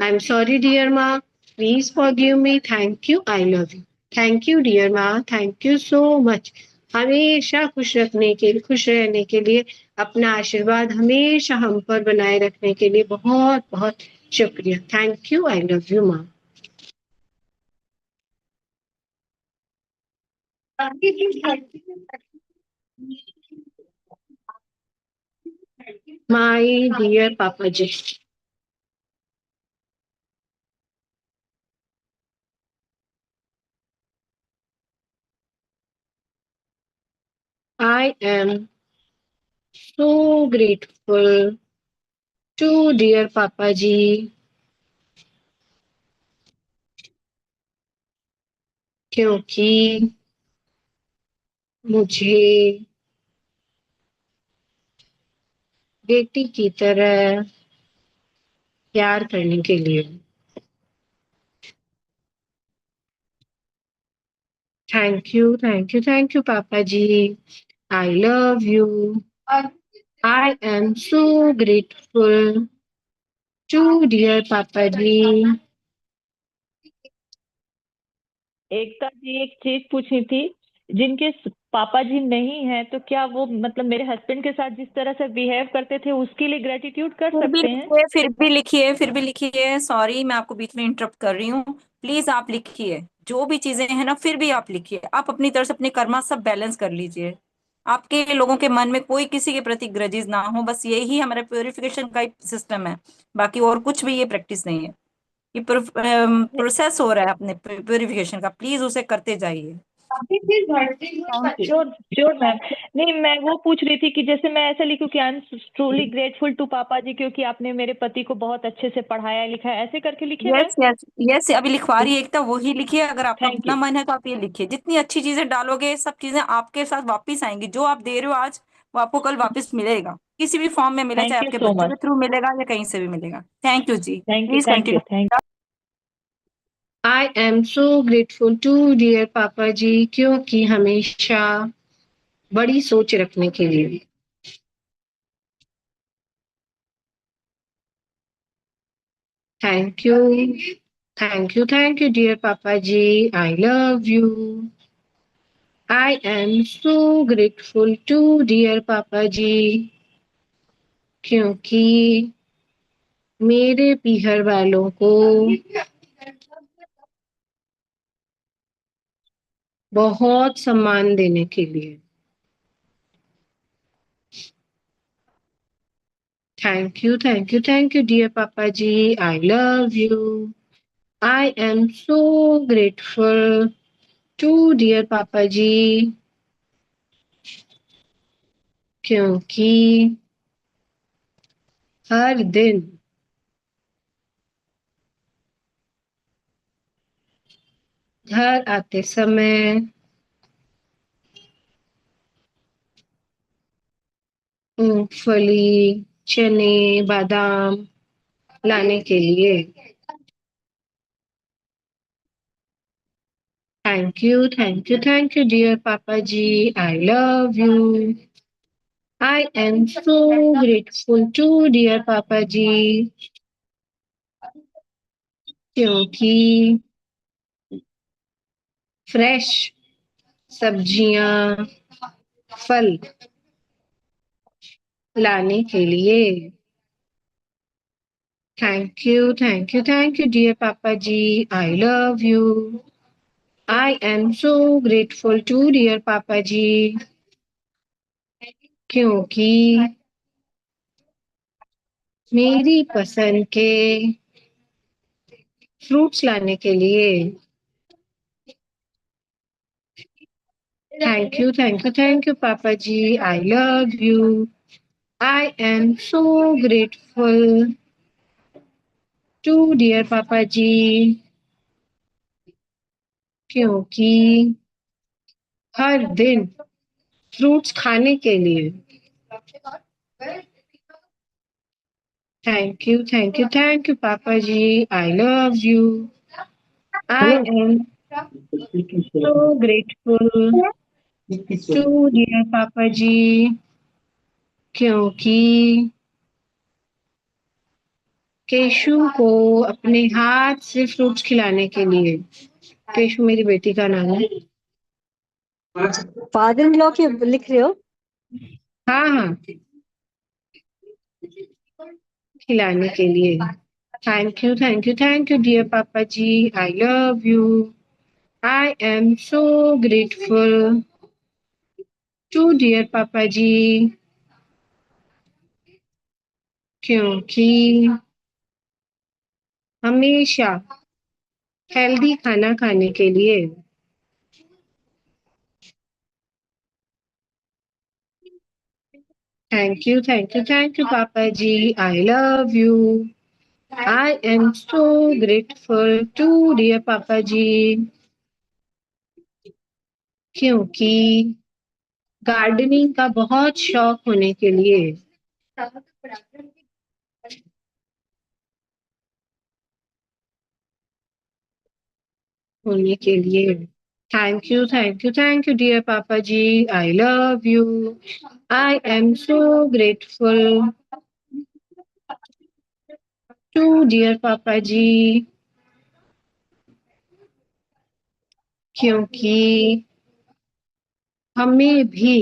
I am sorry dear माँ, please forgive me, thank you, I love you. Thank you dear माँ, थैंक यू सो मच, हमेशा खुश रहने के लिए, अपना आशीर्वाद हमेशा हम पर बनाए रखने के लिए बहुत बहुत शुक्रिया। Thank you, I love you माँ। My dear Papa ji, I am so grateful to dear Papa ji, क्योंकि मुझे बेटी की तरह प्यार करने के लिए। Thank you, thank you, thank you पापा जी, I love you. I am so grateful to dear पापा जी। एकता जी, एक चीज पूछनी थी, जिनके पापा जी नहीं है तो क्या वो मतलब मेरे हस्बैंड के साथ जिस तरह से बिहेव करते थे उसके लिए ग्रेटिट्यूड कर सकते हैं? फिर भी लिखिए, सॉरी मैं आपको बीच में इंटरप्ट कर रही हूँ, प्लीज आप लिखिए, जो भी चीजें हैं ना फिर भी आप लिखिए, आप अपनी तरफ से अपने कर्मा सब बैलेंस कर लीजिए, आपके लोगों के मन में कोई किसी के प्रति ग्रजेस ना हो, बस यही हमारे प्योरिफिकेशन का सिस्टम है, बाकी और कुछ भी ये प्रैक्टिस नहीं है, ये प्रोसेस हो रहा है अपने प्योरिफिकेशन का, प्लीज उसे करते जाइए। Sure sure ma'am. नहीं, मैं वो पूछ रही थी कि जैसे मैं ऐसे लिखूं कि I am truly grateful to papa ji क्योंकि आपने मेरे पति को बहुत अच्छे से पढ़ाया लिखाया, ऐसे करके लिखे मैम? यस यस यस, अभी लिखवा रही है एकता, वही लिखिए, अगर आपका थैंक अपना यू। मन है तो आप ये लिखिए, जितनी अच्छी चीजें डालोगे सब चीजें आपके साथ वापस आएंगी, जो आप दे रहे हो आज वो आपको कल वापस मिलेगा, किसी भी फॉर्म में मिले, चाहे थैंक यू आपके सो बच्चों के मच। थ्रू मिलेगा या कहीं से भी मिलेगा। Thank you ji, thank you, please thank you, continue. Thank you. I am so grateful to dear पापा जी, क्योंकि हमेशा बड़ी सोच रखने के लिए। Thank you. Thank you, dear Papa Ji. I love you. I am so grateful to dear Papa Ji. क्योंकि मेरे पीहर वालों को बहुत सम्मान देने के लिए। Thank you, dear Papa Ji. I love you. I am so grateful to dear Papa Ji. क्योंकि हर दिन घर आते समय मूंगफली, चने, बादाम लाने के लिए। Thank you, dear Papa Ji. I love you. I am so grateful to dear Papa Ji. क्योंकि फ्रेश सब्जियां, फल लाने के लिए। Thank you, dear Papa Ji. I love you. I am so grateful to dear Papa Ji. क्योंकि मेरी पसंद के फ्रूट्स लाने के लिए। Thank you, Papa Ji. I love you. I am so grateful to dear Papa Ji. क्योंकि हर दिन fruits खाने के लिए। Thank you, Papa Ji. I love you. I am so grateful to dear Papa Ji. क्योंकि cashew को अपने हाथ से फ्रूट्स खिलाने के लिए। केशु मेरी बेटी का नाम है। फादर इन लॉ के लिख रहे हो? हाँ, खिलाने के लिए। Thank you, dear Papa Ji. I love you. I am so grateful to dear Papa Ji. क्योंकि हमेशा हेल्दी खाना खाने के लिए। Thank you, Papa Ji. I love you. I am so grateful to dear Papa Ji. क्योंकि gardening का बहुत शौक होने के लिए। Thank you, dear Papa Ji. I love you. I am so grateful to dear Papa Ji. क्योंकि हमें भी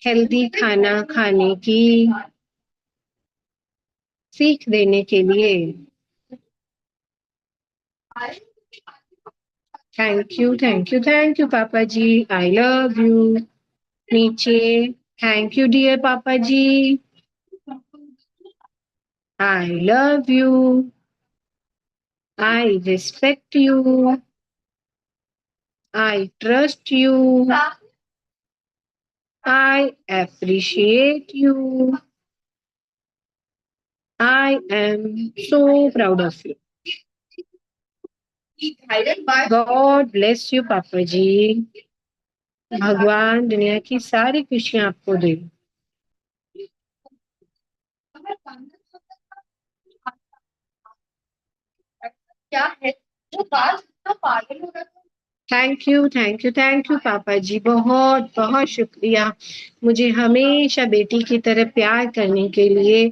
हेल्दी खाना खाने की सीख देने के लिए। Thank you, Papa Ji. I love you. नीचे Thank you, dear Papa Ji. I love you. I respect you. I trust you. I appreciate you. I am so proud of you. God bless you, Papa Ji. भगवान दुनिया की सारी खुशियां आपको दे। क्या है जो पागल हो रहा था? थैंक यू पापा जी, बहुत बहुत शुक्रिया मुझे हमेशा बेटी की तरह प्यार करने के लिए।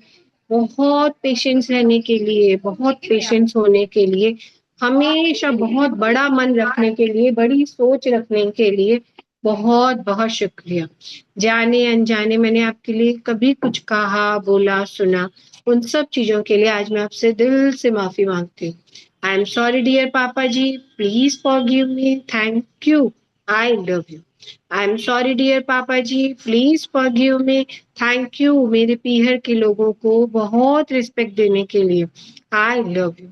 बहुत पेशेंस रहने के लिए, बहुत पेशेंस होने के लिए, हमेशा बहुत बड़ा मन रखने के लिए, बड़ी सोच रखने के लिए बहुत बहुत शुक्रिया। जाने अनजाने मैंने आपके लिए कभी कुछ कहा, बोला, सुना, उन सब चीजों के लिए आज मैं आपसे दिल से माफी मांगती हूँ। आई एम सॉरी डियर पापा जी, please forgive me, thank you, I love you. I am sorry dear पापा जी, please forgive me, thank you मेरे पीहर के लोगों को बहुत रिस्पेक्ट देने के लिए, I love you.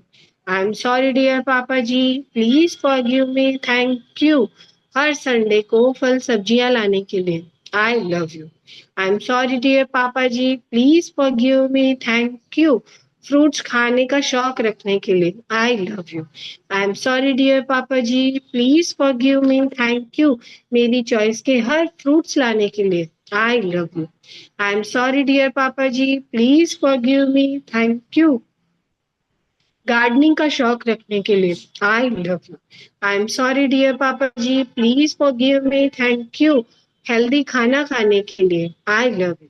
I am sorry dear पापा जी, please forgive me, thank you हर संडे को फल सब्जियां लाने के लिए, I love you. I am sorry dear पापा जी, please forgive me, thank you fruits खाने का शौक रखने के लिए, I love you. I am sorry dear पापा जी, please forgive me, thank you मेरी चॉइस के हर फ्रूट्स लाने के लिए, I love you. I am sorry dear पापा जी, please forgive me, thank you gardening का शौक रखने के लिए, I love you. I am sorry dear पापा जी, please forgive me, thank you healthy खाना खाने के लिए, I love you.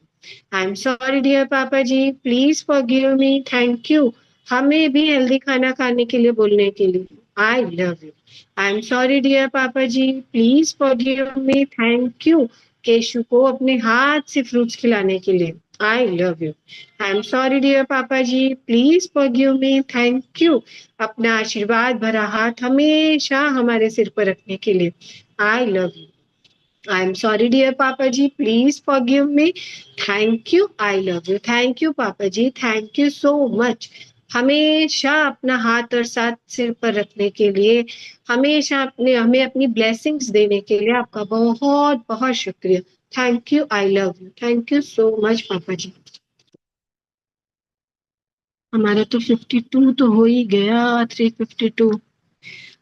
I am sorry dear पापा जी, please forgive me, thank you हमें भी हेल्दी खाना खाने के लिए बोलने के लिए, I love you. I am sorry dear पापा जी, please forgive me, thank you Keshu को अपने हाथ से फ्रूट्स खिलाने के लिए, I love you. I am sorry dear पापा जी, please forgive me, thank you अपना आशीर्वाद भरा हाथ हमेशा हमारे सिर पर रखने के लिए, I love you. I am sorry dear पापा जी, please forgive me, thank you, I love you. Thank you पापा जी, थैंक यू सो मच हमेशा अपना हाथ और साथ सिर पर रखने के लिए, हमेशा हमें अपनी ब्लेसिंग्स देने के लिए आपका बहुत बहुत शुक्रिया। Thank you, I love you, thank you so much पापा जी। हमारा तो 52 तो हो ही गया, 352।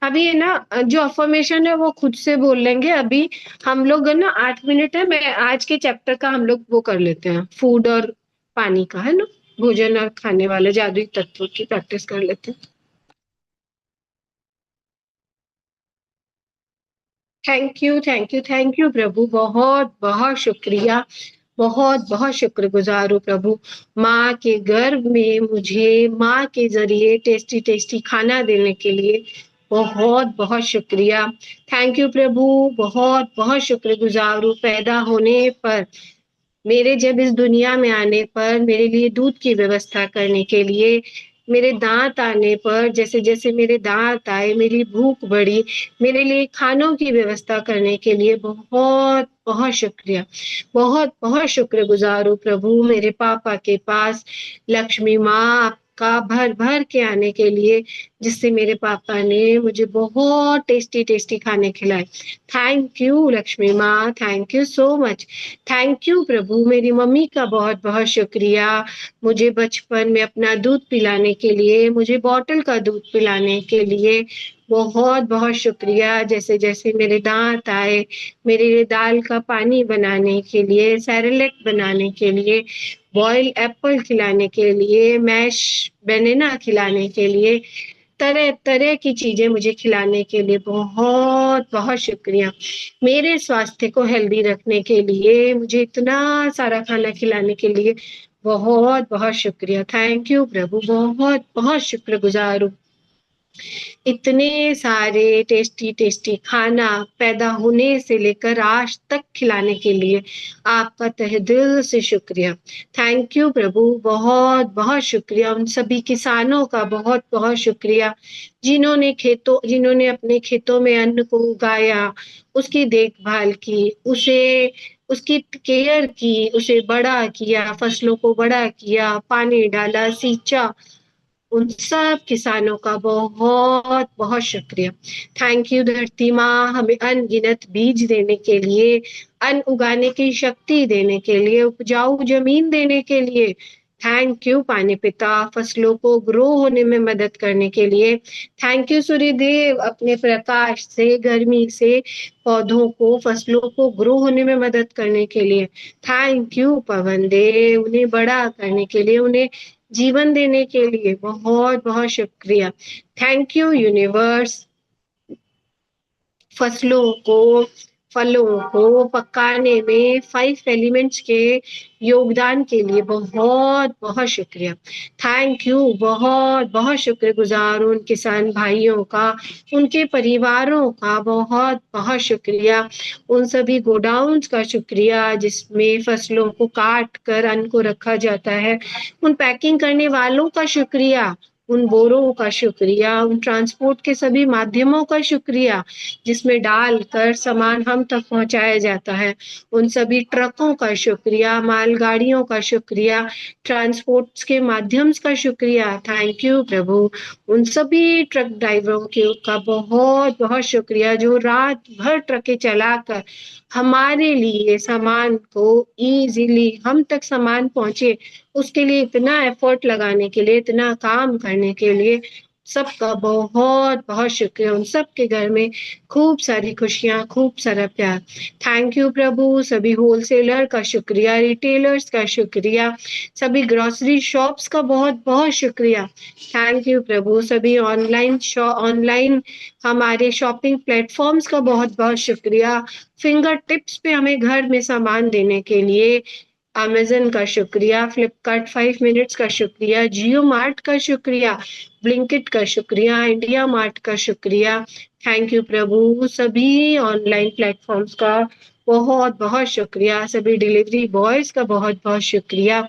अभी है ना जो अफर्मेशन है वो खुद से बोल लेंगे। अभी हम लोग है ना 8 मिनट है, मैं आज के चैप्टर का हम लोग वो कर लेते हैं, फूड और पानी का है ना, भोजन और खाने वाले जादुई तत्व की प्रैक्टिस कर लेते हैं। Thank you, thank you, thank you प्रभु, बहुत बहुत शुक्रिया, बहुत बहुत शुक्रगुजार हूँ प्रभु। माँ के गर्भ में मुझे माँ के जरिए टेस्टी टेस्टी खाना देने के लिए बहुत बहुत शुक्रिया। थैंक यू प्रभु, बहुत बहुत शुक्रगुजार हूँ पैदा होने पर, मेरे जब इस दुनिया में आने पर मेरे लिए दूध की व्यवस्था करने के लिए, मेरे दांत आने पर जैसे जैसे मेरे दांत आए मेरी भूख बढ़ी, मेरे लिए खानों की व्यवस्था करने के लिए बहुत बहुत शुक्रिया, बहुत बहुत शुक्रगुजार हूँ प्रभु। मेरे पापा के पास लक्ष्मी माँ का भर भर के आने के लिए, जिससे मेरे पापा ने मुझे बहुत टेस्टी टेस्टी खाने खिलाए। थैंक यू लक्ष्मी माँ, thank you so much. Thank you प्रभु, मेरी मम्मी का बहुत बहुत शुक्रिया, मुझे बचपन में अपना दूध पिलाने के लिए, मुझे बॉटल का दूध पिलाने के लिए बहुत बहुत शुक्रिया। जैसे जैसे मेरे दांत आए, मेरे लिए दाल का पानी बनाने के लिए, सेरेलैक बनाने के लिए, बॉयल एप्पल खिलाने के लिए, मैश बनाना खिलाने के लिए, तरह तरह की चीजें मुझे खिलाने के लिए बहुत बहुत शुक्रिया। मेरे स्वास्थ्य को हेल्दी रखने के लिए, मुझे इतना सारा खाना खिलाने के लिए बहुत बहुत शुक्रिया। थैंक यू प्रभु, बहुत बहुत शुक्रगुजार हूँ इतने सारे टेस्टी टेस्टी खाना पैदा होने से लेकर आज तक खिलाने के लिए आपका तहे दिल से शुक्रिया। थैंक यू प्रभु, बहुत बहुत शुक्रिया। उन सभी किसानों का बहुत बहुत शुक्रिया जिन्होंने अपने खेतों में अन्न को उगाया, उसकी देखभाल की, उसकी केयर की, उसे बड़ा किया, फसलों को बड़ा किया, पानी डाला, सींचा, उन सब किसानों का बहुत बहुत शुक्रिया। थैंक यू धरती माँ, हमें अनगिनत बीज देने के लिए, अन्न उगाने की शक्ति देने के लिए, उपजाऊ जमीन देने के लिए। थैंक यू पानी पिता, फसलों को ग्रो होने में मदद करने के लिए। थैंक यू सूर्य देव, अपने प्रकाश से, गर्मी से पौधों को, फसलों को ग्रो होने में मदद करने के लिए। थैंक यू पवन देव, उन्हें बड़ा करने के लिए, उन्हें जीवन देने के लिए बहुत बहुत शुक्रिया। थैंक यू यूनिवर्स, फसलों को फलों को पकाने में 5 एलिमेंट्स के योगदान के लिए बहुत बहुत शुक्रिया। थैंक यू, बहुत बहुत शुक्रगुजार उन किसान भाइयों का, उनके परिवारों का बहुत बहुत शुक्रिया। उन सभी गोडाउन्स का शुक्रिया जिसमें फसलों को काट कर अन्न को रखा जाता है। उन पैकिंग करने वालों का शुक्रिया, उन बोरों का शुक्रिया, उन ट्रांसपोर्ट के सभी माध्यमों का शुक्रिया जिसमें डालकर सामान हम तक पहुंचाया जाता है। उन सभी ट्रकों का शुक्रिया, मालगाड़ियों का शुक्रिया, ट्रांसपोर्ट्स के माध्यम का शुक्रिया। थैंक यू प्रभु। उन सभी ट्रक ड्राइवरों के का बहुत बहुत शुक्रिया जो रात भर ट्रकें चलाकर हमारे लिए सामान को इजीली हम तक सामान पहुंचे, उसके लिए इतना एफर्ट लगाने के लिए, इतना काम करने के लिए सबका बहुत बहुत शुक्रिया। उन सबके घर में खूब सारी खुशियां, खूब सारा प्यार। थैंक यू प्रभु। सभी होलसेलर का शुक्रिया, रिटेलर्स का शुक्रिया, सभी ग्रोसरी शॉप्स का बहुत बहुत शुक्रिया। थैंक यू प्रभु। सभी ऑनलाइन हमारे शॉपिंग प्लेटफॉर्म्स का बहुत बहुत शुक्रिया। फिंगर टिप्स पे हमें घर में सामान देने के लिए अमेज़न का शुक्रिया, फ्लिपकार्ट 5 मिनट्स का शुक्रिया, जियो मार्ट का शुक्रिया, ब्लिंकिट का शुक्रिया, इंडिया मार्ट का शुक्रिया। थैंक यू प्रभु। सभी ऑनलाइन प्लेटफॉर्म्स का बहुत बहुत शुक्रिया, सभी डिलीवरी बॉयज का बहुत बहुत शुक्रिया।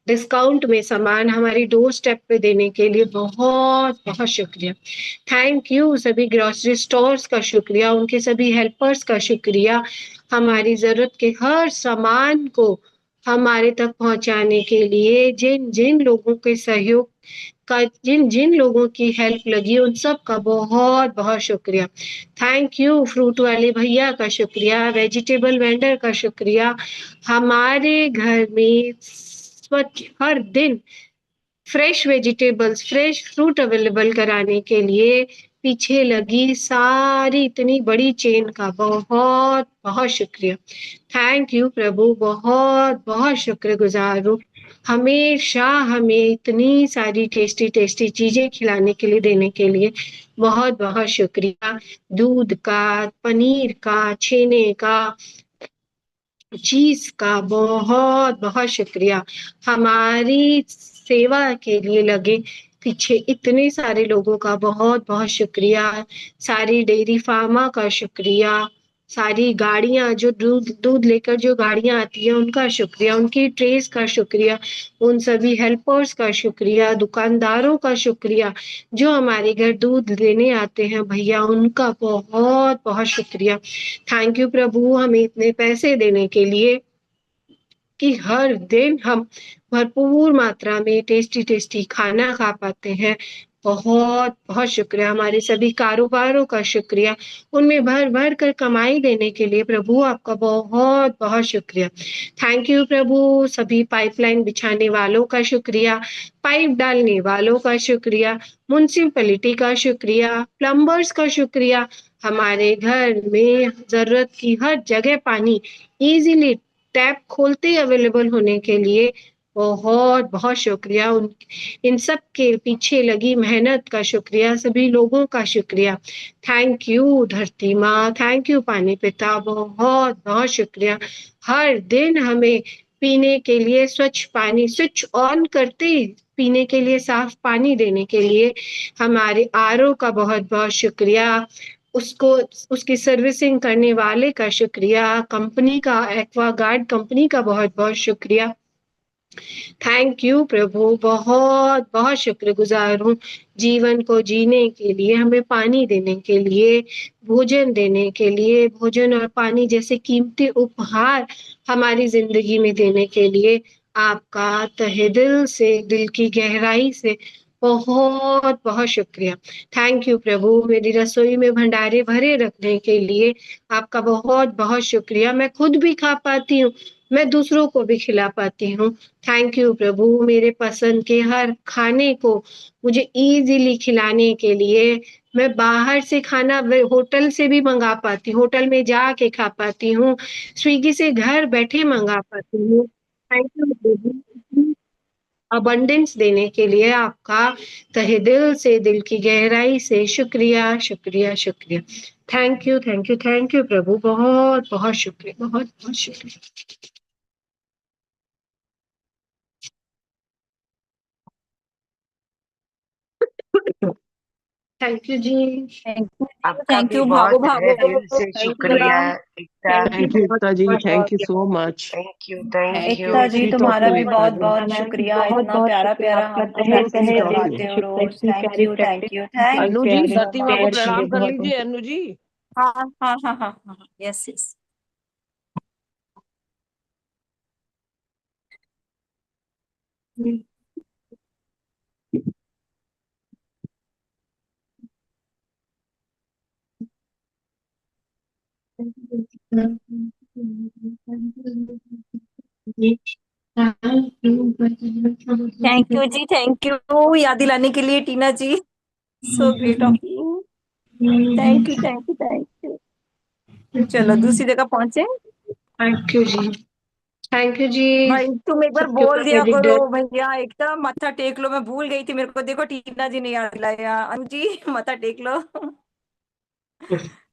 डिस्काउंट में सामान हमारी डोर स्टेप पे देने के लिए बहुत बहुत शुक्रिया। Thank you. सभी ग्रोसरी स्टोर्स का शुक्रिया, उनके सभी हेल्पर्स का शुक्रिया, हमारी जरूरत के हर सामान को हमारे तक पहुंचाने के लिए जिन जिन लोगों के सहयोग का, जिन जिन लोगों की हेल्प लगी उन सब का बहुत बहुत शुक्रिया। Thank you. फ्रूट वाले भैया का शुक्रिया, वेजिटेबल वेंडर का शुक्रिया, हमारे घर में स्वच्छ हर दिन fresh vegetables, fresh fruit available कराने के लिए पीछे लगी सारी इतनी बड़ी चेन का बहुत बहुत शुक्रिया। थैंक यू प्रभु। बहुत बहुत शुक्रगुजार हूँ। हमेशा हमें इतनी सारी टेस्टी टेस्टी चीजें खिलाने के लिए, देने के लिए बहुत बहुत शुक्रिया। दूध का, पनीर का, छेने का, चीज का बहुत बहुत शुक्रिया। हमारी सेवा के लिए लगे पीछे इतने सारे लोगों का बहुत बहुत शुक्रिया। सारी डेयरी फार्मा का शुक्रिया, सारी गाड़ियां जो दूध लेकर जो गाड़ियां आती हैं उनका शुक्रिया, उनकी ट्रेस का शुक्रिया, उन सभी हेल्पर्स का शुक्रिया, दुकानदारों का शुक्रिया जो हमारे घर दूध लेने आते हैं भैया, उनका बहुत बहुत शुक्रिया। थैंक यू प्रभु हमें इतने पैसे देने के लिए कि हर दिन हम भरपूर मात्रा में टेस्टी टेस्टी खाना खा पाते हैं। बहुत बहुत शुक्रिया। हमारे सभी कारोबारों का शुक्रिया, उनमें भर भर कर कमाई देने के लिए प्रभु आपका बहुत बहुत शुक्रिया। थैंक यू प्रभु। सभी पाइपलाइन बिछाने वालों का शुक्रिया, पाइप डालने वालों का शुक्रिया, म्युनिसिपैलिटी का शुक्रिया, प्लम्बर्स का शुक्रिया, हमारे घर में जरूरत की हर जगह पानी इजीली टैप खोलते अवेलेबल होने के लिए बहुत बहुत शुक्रिया। इन सब के पीछे लगी मेहनत का शुक्रिया, सभी लोगों का शुक्रिया। थैंक यू धरती माँ, थैंक यू पानी पिता, बहुत बहुत शुक्रिया। हर दिन हमें पीने के लिए स्वच्छ पानी, स्विच ऑन करते पीने के लिए साफ पानी देने के लिए हमारे आरओ का बहुत बहुत शुक्रिया। उसको उसकी सर्विसिंग करने वाले का शुक्रिया, कंपनी का, एक्वागार्ड कंपनी का बहुत बहुत शुक्रिया। थैंक यू प्रभु। बहुत बहुत शुक्रगुजार हूँ जीवन को जीने के लिए, हमें पानी देने के लिए, भोजन देने के लिए, भोजन और पानी जैसे कीमती उपहार हमारी जिंदगी में देने के लिए आपका तहे दिल से, दिल की गहराई से बहुत बहुत शुक्रिया। थैंक यू प्रभु। मेरी रसोई में भंडारे भरे रखने के लिए आपका बहुत बहुत शुक्रिया। मैं खुद भी खा पाती हूँ, मैं दूसरों को भी खिला पाती हूँ। थैंक यू प्रभु। मेरे पसंद के हर खाने को मुझे इजीली खिलाने के लिए मैं बाहर से खाना होटल से भी मंगा पाती हूँ, होटल में जाके खा पाती हूँ, स्विगी से घर बैठे मंगा पाती हूँ। Thank you Prabhu. अबंडेंस देने के लिए आपका तहे दिल से, दिल की गहराई से शुक्रिया शुक्रिया शुक्रिया। Thank you, thank you, thank you प्रभु, बहुत बहुत शुक्रिया, बहुत बहुत शुक्रिया। थैंक यू जी। आपका थैंक भी यू, भागो बहुत भागो। तहे दिल से थैंक यू शुक्रिया Ekta. Thank you Ekta ji, thank you so much. Thank you, thank thank you. You, Ekta ji sweet of तुम्हारा यू भी एकता बहुत जी। बहुत शुक्रिया, इतना प्यारा प्यारा हमको प्रैक्टिस sweet of करवाते you। हो रोज। Thank you, thank you, thank Anu ji, धरती माँ को प्रणाम कर बहुत लीजिए अनु जी। हाँ हाँ हाँ हाँ हाँ, yes yes. Thank you ji, thank you याद दिलाने के लिए Tina ji. So great of you. Thank you, thank you, thank you. चलो दूसरी जगह पहुंचे। Thank you ji, thank you जी। भाई तुम एक बार सबके बोल ऊपर दिया क्रेडिट करो दे। भैया, एकदम मत्था टेक लो। मैं भूल गई थी, मेरे को देखो टीना जी ने याद दिलाया। अनु जी मत्था टेक लो।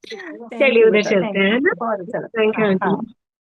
थैंक चलिए यू उधर बेटा, चलते थैंक हैं यू, ना। बहुत अच्छा लगा। थैंक यू हाँ आंटी। हाँ।